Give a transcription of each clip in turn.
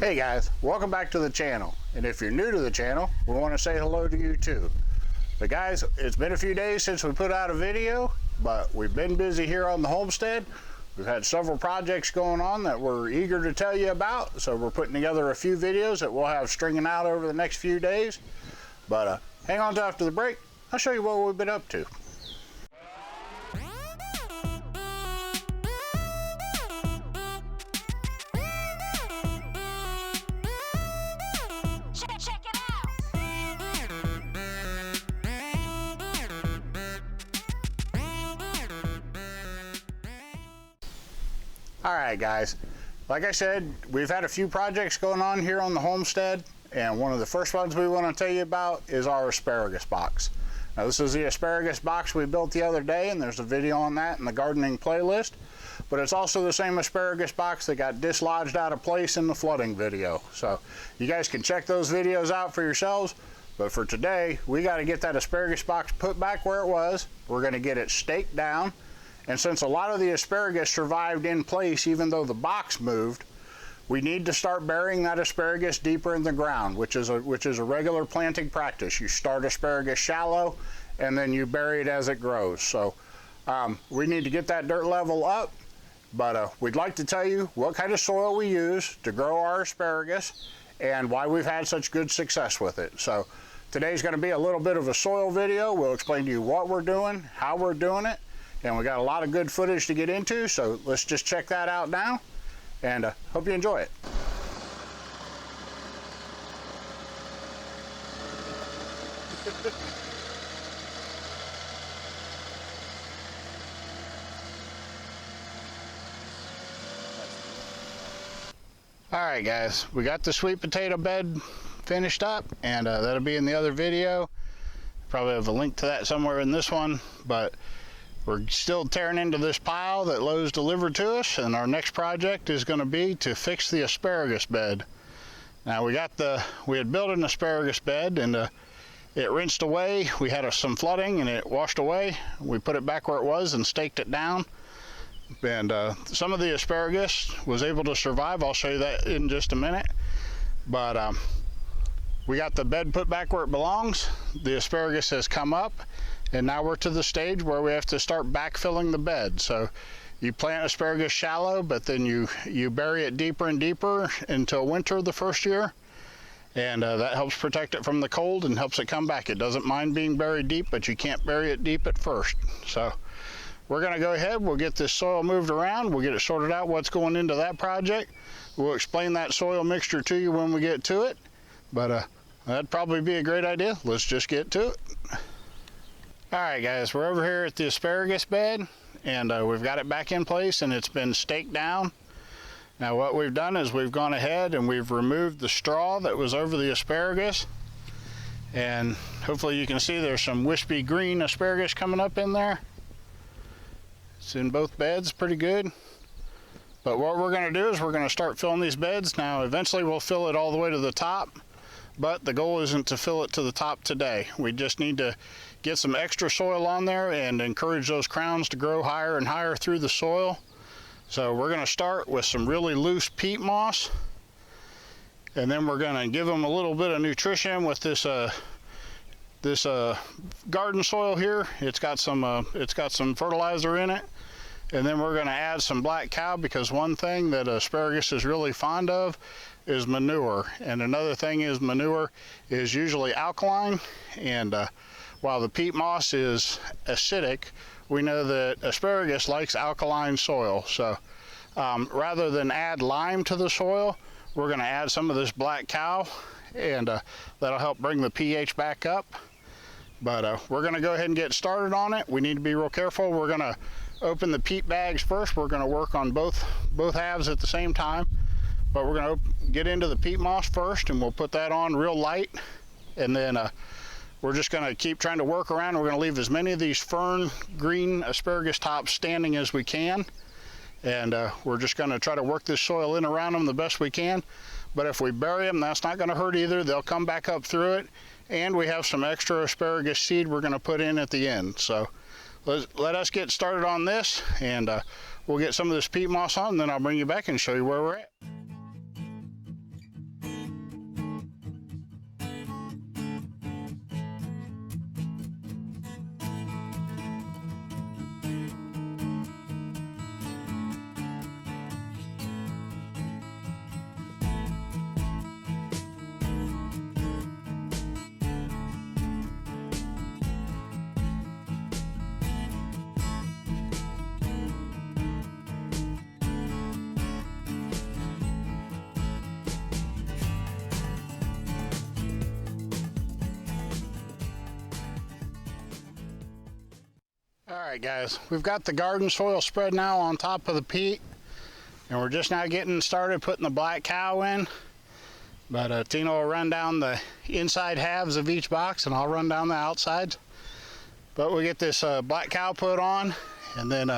Hey guys, welcome back to the channel. And if you're new to the channel, we want to say hello to you too. But guys, it's been a few days since we put out a video, but we've been busy here on the homestead. We've had several projects going on that we're eager to tell you about, so we're putting together a few videos that we'll have stringing out over the next few days. But hang on till after the break. I'll show you what we've been up to. Alright guys, like I said, we've had a few projects going on here on the homestead, and one of the first ones we want to tell you about is our asparagus box. Now this is the asparagus box we built the other day, and there's a video on that in the gardening playlist, but it's also the same asparagus box that got dislodged out of place in the flooding video. So you guys can check those videos out for yourselves, but for today we got to get that asparagus box put back where it was. We're going to get it staked down. And since a lot of the asparagus survived in place even though the box moved, we need to start burying that asparagus deeper in the ground, which is a regular planting practice. You start asparagus shallow and then you bury it as it grows. So we need to get that dirt level up, but we'd like to tell you what kind of soil we use to grow our asparagus and why we've had such good success with it. So today's going to be a little bit of a soil video. We'll explain to you what we're doing, how we're doing it, and we got a lot of good footage to get into, so let's just check that out now, and hope you enjoy it. Alright guys, we got the sweet potato bed finished up, and that'll be in the other video. Probably have a link to that somewhere in this one, but we're still tearing into this pile that Lowe's delivered to us, and our next project is going to be to fix the asparagus bed. Now we had built an asparagus bed, and it rinsed away. We had some flooding and it washed away. We put it back where it was and staked it down, and some of the asparagus was able to survive. I'll show you that in just a minute, but we got the bed put back where it belongs. The asparagus has come up, and now we're to the stage where we have to start backfilling the bed. So you plant asparagus shallow, but then you bury it deeper and deeper until winter the first year, and that helps protect it from the cold and helps it come back. It doesn't mind being buried deep, but you can't bury it deep at first. So we're going to go ahead, we'll get this soil moved around, we'll get it sorted out what's going into that project. We'll explain that soil mixture to you when we get to it, but that'd probably be a great idea. Let's just get to it. Alright guys, we're over here at the asparagus bed, and we've got it back in place and it's been staked down. Now what we've done is we've gone ahead and we've removed the straw that was over the asparagus, and hopefully you can see there's some wispy green asparagus coming up in there. It's in both beds pretty good. But what we're going to do is we're going to start filling these beds. Now eventually we'll fill it all the way to the top, but the goal isn't to fill it to the top today. We just need to get some extra soil on there and encourage those crowns to grow higher and higher through the soil. So we're going to start with some really loose peat moss, and then we're going to give them a little bit of nutrition with this garden soil here. It's got some fertilizer in it, and then we're going to add some black cow, because one thing that asparagus is really fond of is manure, and another thing is manure is usually alkaline, and while the peat moss is acidic, we know that asparagus likes alkaline soil. So rather than add lime to the soil, we're going to add some of this black cow, and that'll help bring the pH back up. But we're going to go ahead and get started on it. We need to be real careful. We're going to open the peat bags first. We're going to work on both halves at the same time, but we're going to get into the peat moss first, and we'll put that on real light, and then we're just going to keep trying to work around. We're going to leave as many of these fern green asparagus tops standing as we can, and we're just going to try to work this soil in around them the best we can. But if we bury them, that's not going to hurt either. They'll come back up through it, and we have some extra asparagus seed we're going to put in at the end. So let us get started on this, and we'll get some of this peat moss on, and then I'll bring you back and show you where we're at. All right, guys, we've got the garden soil spread now on top of the peat, and we're just now getting started putting the black cow in. But Tina will run down the inside halves of each box, and I'll run down the outsides. But we'll get this black cow put on, and then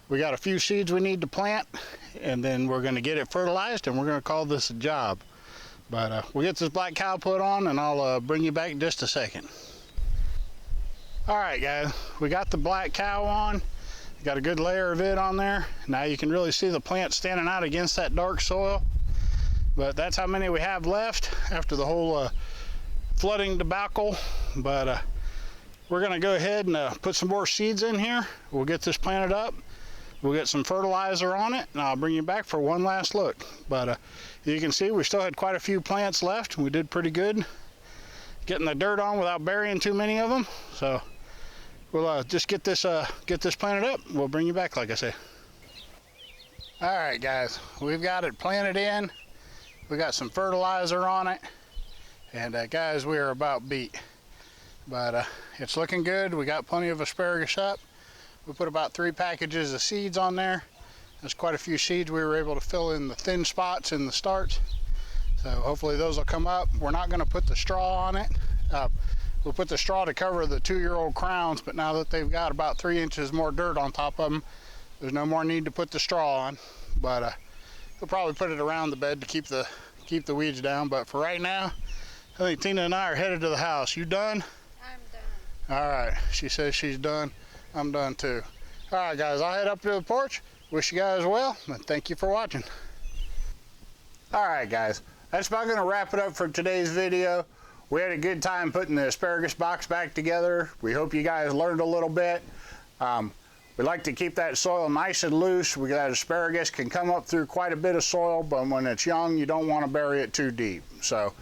we got a few seeds we need to plant, and then we're going to get it fertilized, and we're going to call this a job. But we'll get this black cow put on, and I'll bring you back in just a second. All right, guys, we got the black cow on. Got a good layer of it on there. Now you can really see the plant standing out against that dark soil. But that's how many we have left after the whole flooding debacle. But we're going to go ahead and put some more seeds in here. We'll get this planted up. We'll get some fertilizer on it, and I'll bring you back for one last look. But you can see we still had quite a few plants left. We did pretty good getting the dirt on without burying too many of them. So we'll just get this planted up. We'll bring you back, like I say. All right, guys, we've got it planted in. We got some fertilizer on it, and guys, we are about beat. But it's looking good. We got plenty of asparagus up. We put about 3 packages of seeds on there. There's quite a few seeds we were able to fill in the thin spots in the starts. So hopefully those will come up. We're not going to put the straw on it. We'll put the straw to cover the 2-year-old crowns, but now that they've got about 3 inches more dirt on top of them, there's no more need to put the straw on. But we'll probably put it around the bed to keep the weeds down. But for right now, I think Tina and I are headed to the house. You done? I'm done. All right. She says she's done. I'm done too. All right, guys, I'll head up to the porch. Wish you guys well, and thank you for watching. All right, guys, that's about going to wrap it up for today's video. We had a good time putting the asparagus box back together. We hope you guys learned a little bit. We like to keep that soil nice and loose. That asparagus can come up through quite a bit of soil, but when it's young, you don't want to bury it too deep. So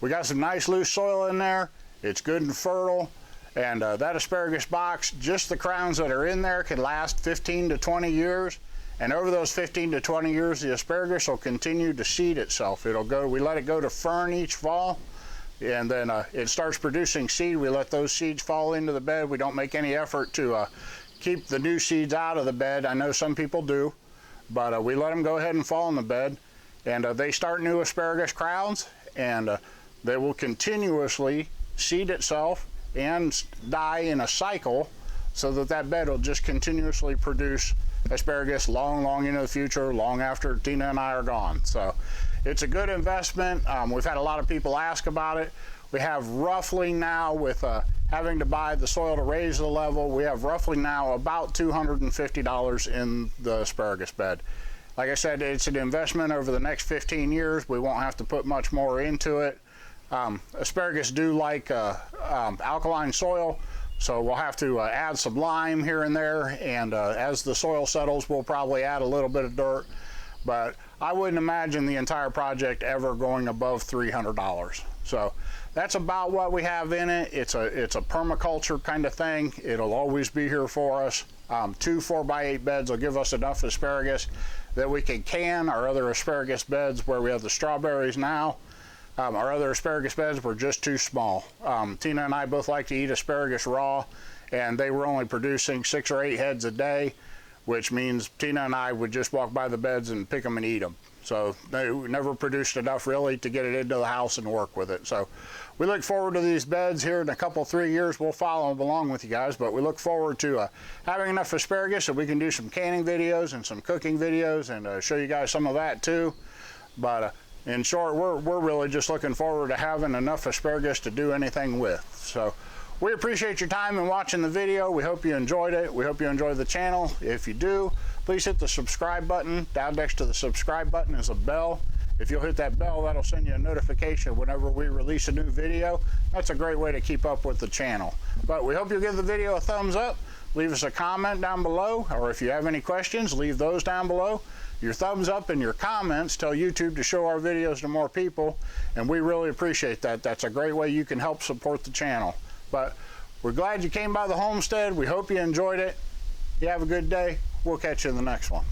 we got some nice loose soil in there. It's good and fertile. And that asparagus box, just the crowns that are in there, can last 15 to 20 years. And over those 15 to 20 years, the asparagus will continue to seed itself. We let it go to fern each fall, and then it starts producing seed. We let those seeds fall into the bed. We don't make any effort to keep the new seeds out of the bed. I know some people do, but we let them go ahead and fall in the bed. And they start new asparagus crowns, and they will continuously seed itself and die in a cycle, so that bed will just continuously produce asparagus long into the future, long after Tina and I are gone. So it's a good investment. We've had a lot of people ask about it. We have roughly now, with having to buy the soil to raise the level, we have roughly now about $250 in the asparagus bed. Like I said, it's an investment over the next 15 years. We won't have to put much more into it. Asparagus do like alkaline soil, so we'll have to add some lime here and there, and as the soil settles, we'll probably add a little bit of dirt. But I wouldn't imagine the entire project ever going above $300. So that's about what we have in it. It's a permaculture kind of thing. It'll always be here for us. 2 4x8 beds will give us enough asparagus that we can our other asparagus beds where we have the strawberries now. Our other asparagus beds were just too small. Tina and I both like to eat asparagus raw, and they were only producing 6 or 8 heads a day, which means Tina and I would just walk by the beds and pick them and eat them. So they never produced enough really to get it into the house and work with it. So we look forward to these beds here in a couple, 3 years. We'll follow them along with you guys, but we look forward to having enough asparagus so we can do some canning videos and some cooking videos and show you guys some of that too. But in short, we're really just looking forward to having enough asparagus to do anything with. So we appreciate your time in watching the video. We hope you enjoyed it. We hope you enjoyed the channel. If you do, please hit the subscribe button. Down next to the subscribe button is a bell. If you'll hit that bell, that'll send you a notification whenever we release a new video. That's a great way to keep up with the channel. But we hope you'll give the video a thumbs up. Leave us a comment down below, or if you have any questions, leave those down below. Your thumbs up and your comments tell YouTube to show our videos to more people, and we really appreciate that. That's a great way you can help support the channel. But we're glad you came by the homestead. We hope you enjoyed it. You have a good day. We'll catch you in the next one.